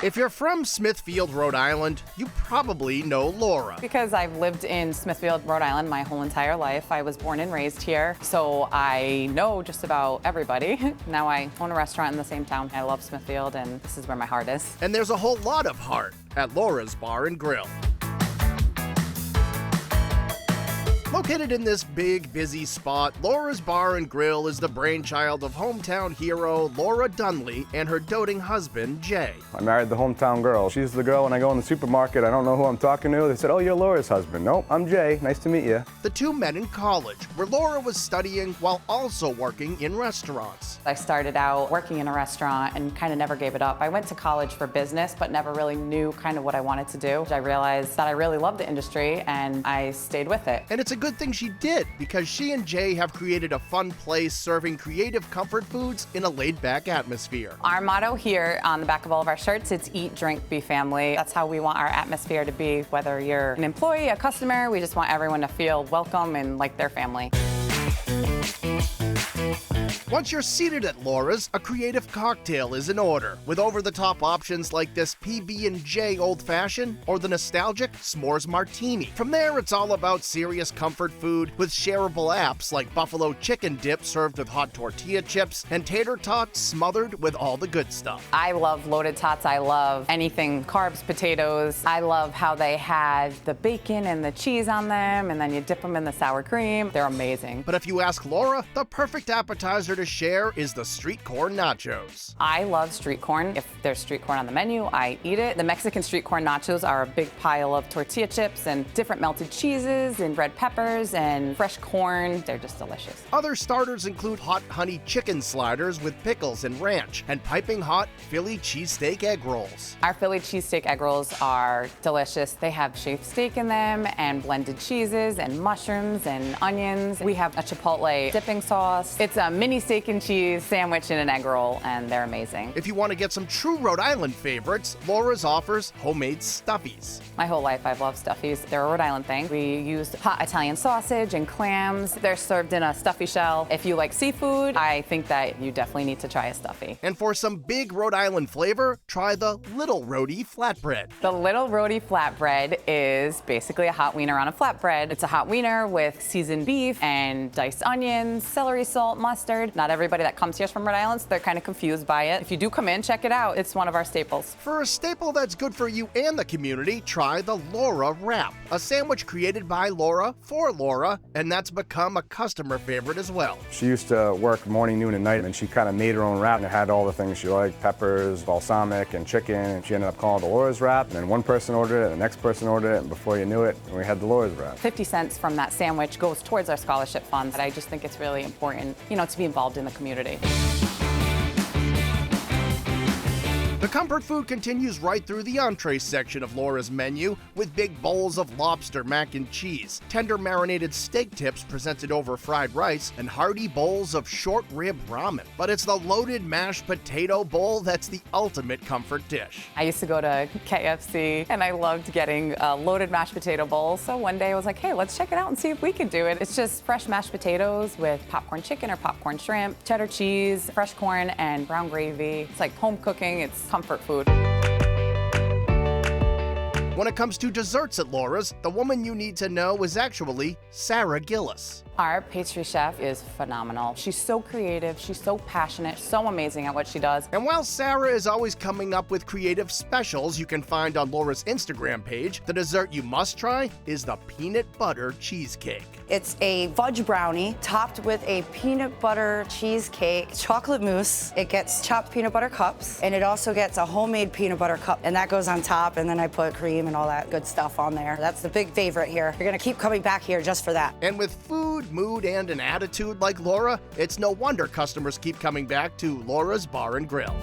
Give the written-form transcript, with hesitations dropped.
If you're from Smithfield, Rhode Island, you probably know Laura. Because I've lived in Smithfield, Rhode Island my whole entire life. I was born and raised here, so I know just about everybody. Now I own a restaurant in the same town. I love Smithfield, and this is where my heart is. And there's a whole lot of heart at Laura's Bar and Grill. Located in this big, busy spot, Laura's Bar and Grill is the brainchild of hometown hero Laura Dunley and her doting husband, Jay. I married the hometown girl. She's the girl when I go in the supermarket, I don't know who I'm talking to. They said, "Oh, you're Laura's husband." "Nope, I'm Jay. Nice to meet you." The two met in college, where Laura was studying while also working in restaurants. I started out working in a restaurant and kind of never gave it up. I went to college for business, but never really knew kind of what I wanted to do. I realized that I really loved the industry, and I stayed with it. And it's a good thing she did, because she and Jay have created a fun place serving creative comfort foods in a laid-back atmosphere. Our motto here on the back of all of our shirts, it's eat, drink, be family. That's how we want our atmosphere to be, whether you're an employee, a customer, we just want everyone to feel welcome and like their family. Once you're seated at Laura's, a creative cocktail is in order, with over-the-top options like this PB&J Old Fashioned or the nostalgic S'mores Martini. From there, it's all about serious comfort food with shareable apps like buffalo chicken dip served with hot tortilla chips and Tater Tots smothered with all the good stuff. I love loaded tots. I love anything carbs, potatoes. I love how they had the bacon and the cheese on them, and then you dip them in the sour cream. They're amazing. But if you ask Laura, the perfect appetizer to share is the street corn nachos. I love street corn. If there's street corn on the menu, I eat it. The Mexican street corn nachos are a big pile of tortilla chips and different melted cheeses and red peppers and fresh corn. They're just delicious. Other starters include hot honey chicken sliders with pickles and ranch and piping hot Philly cheesesteak egg rolls. Our Philly cheesesteak egg rolls are delicious. They have shaved steak in them and blended cheeses and mushrooms and onions. We have a chipotle dipping sauce. It's a mini steak and cheese sandwich in an egg roll, and they're amazing. If you want to get some true Rhode Island favorites, Laura's offers homemade stuffies. My whole life I've loved stuffies. They're a Rhode Island thing. We use hot Italian sausage and clams. They're served in a stuffy shell. If you like seafood, I think that you definitely need to try a stuffy. And for some big Rhode Island flavor, try the Little Roadie Flatbread. The Little Roadie Flatbread is basically a hot wiener on a flatbread. It's a hot wiener with seasoned beef and diced onions, celery salt, mustard. Not everybody that comes here is from Rhode Island, so they're kind of confused by it. If you do come in, check it out. It's one of our staples. For a staple that's good for you and the community, try the Laura Wrap, a sandwich created by Laura for Laura, and that's become a customer favorite as well. She used to work morning, noon, and night, and she kind of made her own wrap, and it had all the things she liked: peppers, balsamic, and chicken, and she ended up calling it the Laura's Wrap. And then one person ordered it, the next person ordered it, and before you knew it, we had the Laura's Wrap. 50 cents from that sandwich goes towards our scholarship funds. I just think it's really important, to be involved in the community. The comfort food continues right through the entrees section of Laura's menu, with big bowls of lobster mac and cheese, tender marinated steak tips presented over fried rice, and hearty bowls of short rib ramen. But it's the loaded mashed potato bowl that's the ultimate comfort dish. I used to go to KFC, and I loved getting a loaded mashed potato bowl. So one day I was like, hey, let's check it out and see if we can do it. It's just fresh mashed potatoes with popcorn chicken or popcorn shrimp, cheddar cheese, fresh corn, and brown gravy. It's like home cooking. It's comfort food. When it comes to desserts at Laura's, the woman you need to know is actually Sarah Gillis. Our pastry chef is phenomenal. She's so creative, she's so passionate, so amazing at what she does. And while Sarah is always coming up with creative specials you can find on Laura's Instagram page, the dessert you must try is the peanut butter cheesecake. It's a fudge brownie topped with a peanut butter cheesecake, chocolate mousse. It gets chopped peanut butter cups, and it also gets a homemade peanut butter cup, and that goes on top, and then I put cream and all that good stuff on there. That's the big favorite here. You're gonna keep coming back here just for that. And with food, mood, and an attitude like Laura, it's no wonder customers keep coming back to Laura's Bar and Grill.